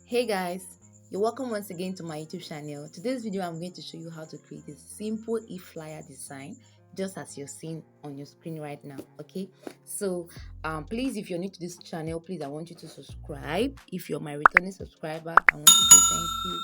Hey guys, you're welcome once again to my YouTube channel. Today's video I'm going to show you how to create a simple Eflyer design just as you're seeing on your screen right now. Okay, so please, if you're new to this channel, please, I want you to subscribe. If you're my returning subscriber, I want to say thank you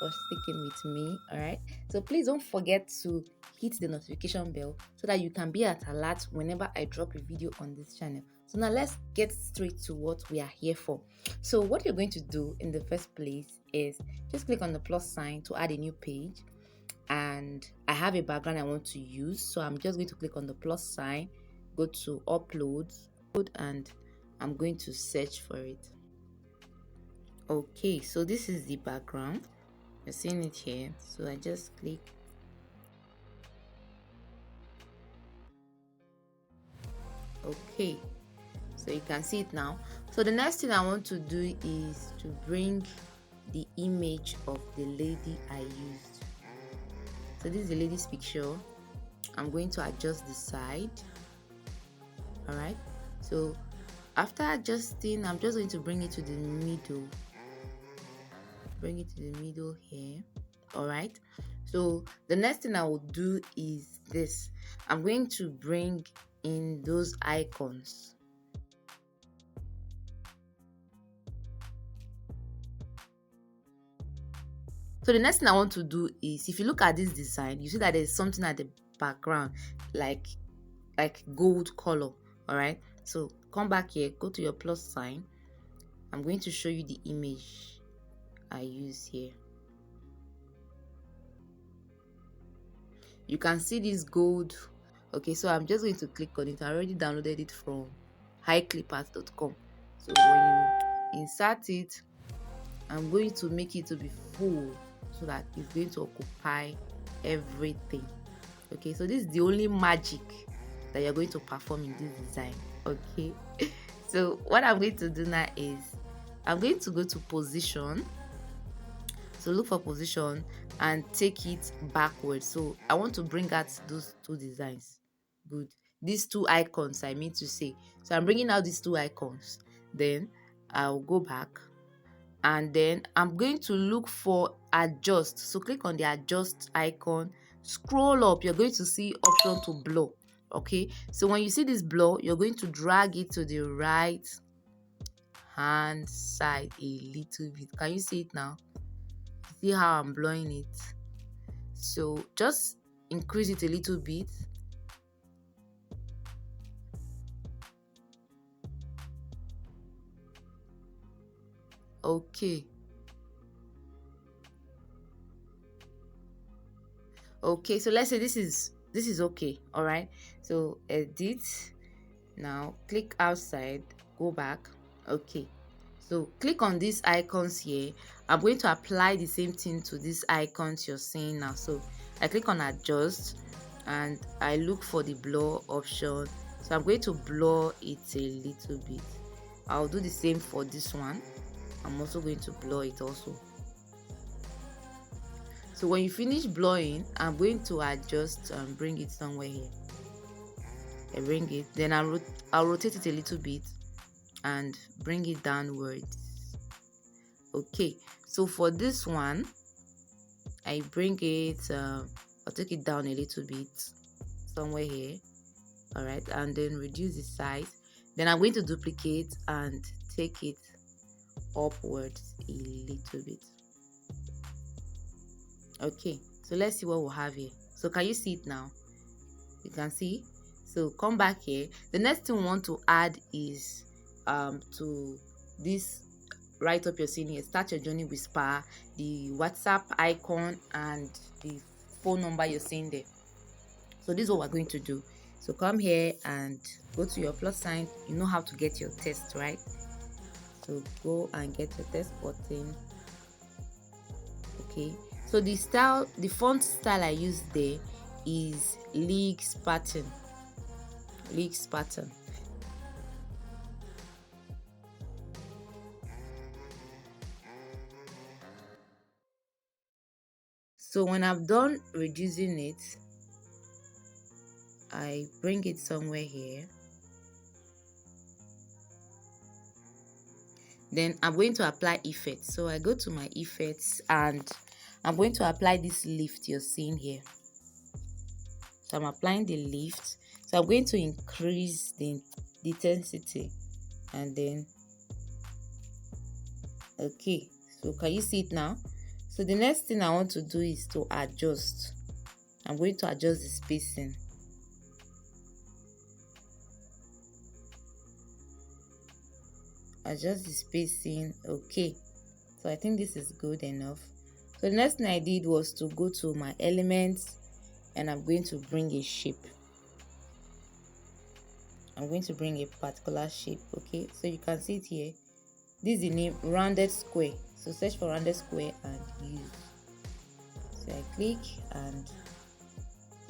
for sticking with me. All right, so please don't forget to hit the notification bell so that you can be at alert whenever I drop a video on this channel. So now let's get straight to what we are here for. So what you're going to do in the first place is just click on the plus sign to add a new page, and I have a background I want to use, so I'm just going to click on the plus sign, go to uploads, and I'm going to search for it. Okay, so this is the background, you're seeing it here, so I just click. Okay, so you can see it now. So the next thing I want to do is to bring the image of the lady I used. So this is the lady's picture. I'm going to adjust the side. All right, so after adjusting, I'm just going to bring it to the middle, here. All right, so the next thing I will do is this. I'm going to bring in those icons. So the next thing I want to do is, if you look at this design, you see that there's something at the background like gold color. All right, so come back here, go to your plus sign. I'm going to show you the image I use here. You can see this gold. Okay, so I'm just going to click on it. I already downloaded it from highclippers.com. So when you insert it, I'm going to make it to be full so that it's going to occupy everything. Okay, so this is the only magic that you're going to perform in this design. Okay, so what I'm going to do now is I'm going to go to position. So look for position and take it backwards. So I want to bring out those two designs. Good, these two icons, I mean to say. So I'm bringing out these two icons. Then I'll go back, and then I'm going to look for adjust. So click on the adjust icon, scroll up, you're going to see option to blur. Okay, so when you see this blur, you're going to drag it to the right hand side a little bit. Can you see it now? See how I'm blowing it? So just increase it a little bit. Okay, so let's say this is okay. All right, so edit. Now click outside, go back. Okay, so click on these icons here. I'm going to apply the same thing to these icons you're seeing now. So I click on adjust and I look for the blur option. So I'm going to blur it a little bit. I'll do the same for this one. I'm also going to blur it also. So when you finish blurring, I'm going to adjust and bring it somewhere here. I bring it, then I'll rotate it a little bit and bring it downwards. Okay, so for this one, I bring it, I'll take it down a little bit somewhere here. All right, and then reduce the size. Then I'm going to duplicate and take it upwards a little bit. Okay, so let's see what we'll have here. So can you see it now? You can see. So come back here. The next thing we want to add is to this right up you're seeing here, start your journey with Spa, the WhatsApp icon and the phone number you're seeing there. So this is what we're going to do. So come here and go to your plus sign. You know how to get your test, right? So go and get your test button. Okay, so the font style I use there is leagues pattern. So when I've done reducing it, I bring it somewhere here. Then I'm going to apply effects. So I go to my effects and I'm going to apply this lift you're seeing here. So I'm applying the lift. So I'm going to increase the intensity and then okay. So can you see it now? So the next thing I want to do is to adjust. I'm going to adjust the spacing. Adjust the spacing. Okay. So I think this is good enough. So the next thing I did was to go to my elements and I'm going to bring a shape. I'm going to bring a particular shape. Okay, so you can see it here. This is the name, rounded square. So search for rounded square and use. So I click and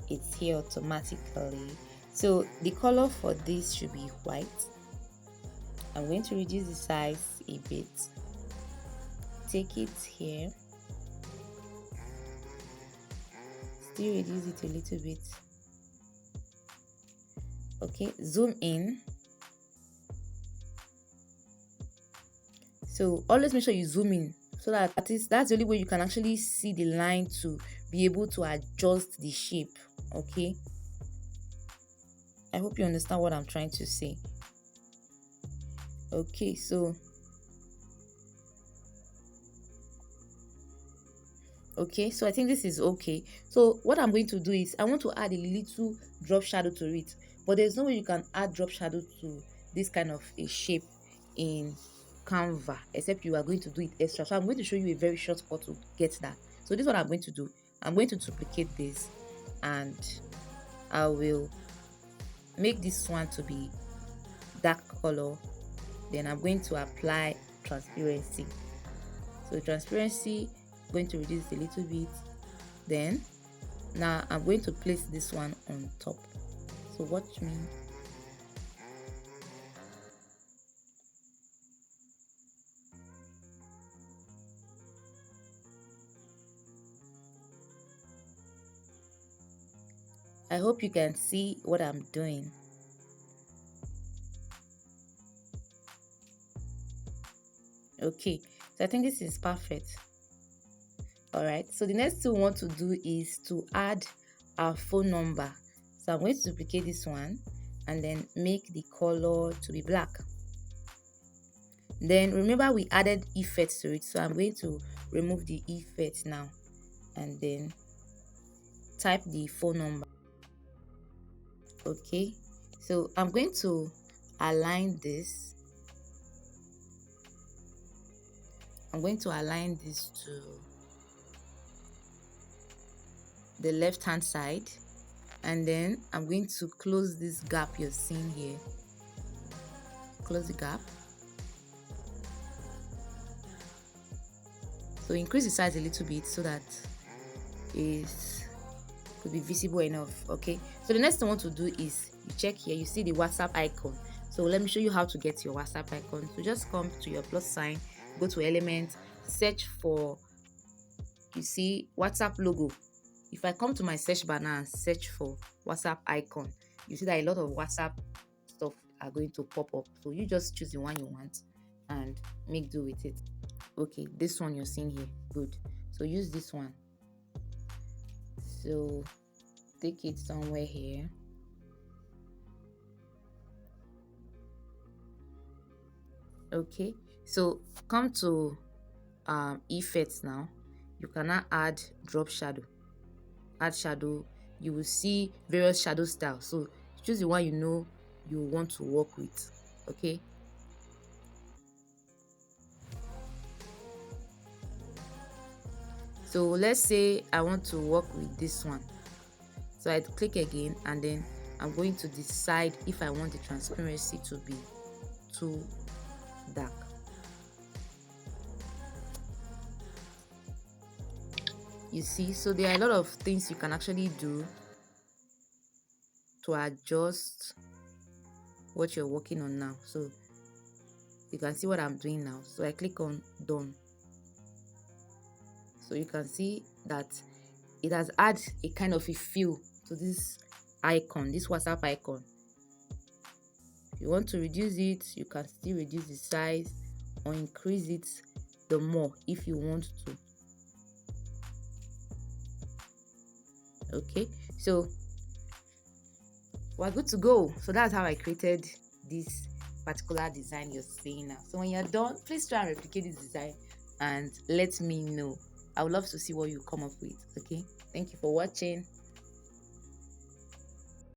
it's here automatically. So the color for this should be white. I'm going to reduce the size a bit. Take it here. Still reduce it a little bit. Okay, zoom in. So always make sure you zoom in so that at least that's the only way you can actually see the line to be able to adjust the shape. Okay, I hope you understand what I'm trying to say. Okay, so I think this is okay. So what I'm going to do is I want to add a little drop shadow to it, but there's no way you can add drop shadow to this kind of a shape in Canva except you are going to do it extra. So I'm going to show you a very short cut to get that. So this is what I'm going to do. I'm going to duplicate this and I will make this one to be dark color. Then I'm going to apply transparency. So transparency, I'm going to reduce it a little bit. Then now I'm going to place this one on top. So watch me. I hope you can see what I'm doing. Okay, so I think this is perfect. All right, so the next thing we want to do is to add our phone number. So I'm going to duplicate this one and then make the color to be black. Then remember we added effects to it, so I'm going to remove the effect now and then type the phone number. Okay, so I'm going to align this. I'm going to align this to the left hand side and then I'm going to close this gap you're seeing here. Close the gap. So increase the size a little bit so that it could be visible enough. Okay, so the next thing I want to do is you check here, you see the WhatsApp icon. So let me show you how to get your WhatsApp icon. So just come to your plus sign, go to element, search for, you see WhatsApp logo. If I come to my search bar now and search for WhatsApp icon, you see that a lot of WhatsApp stuff are going to pop up. So you just choose the one you want and make do with it. Okay, this one you're seeing here, good. So use this one. So take it somewhere here. Okay, so come to effects now. You can now add drop shadow. Add shadow. You will see various shadow styles. So choose the one you know you want to work with. Okay. So let's say I want to work with this one. So I click again and then I'm going to decide if I want the transparency to be too dark. You see, so there are a lot of things you can actually do to adjust what you're working on now. So you can see what I'm doing now. So I click on done. So you can see that it has added a kind of a feel to this icon, this WhatsApp icon. If you want to reduce it, you can still reduce the size or increase it the more if you want to. Okay, so we're good to go. So that's how I created this particular design you're seeing now. So when you're done, please try and replicate this design and let me know. I would love to see what you come up with. Okay, thank you for watching.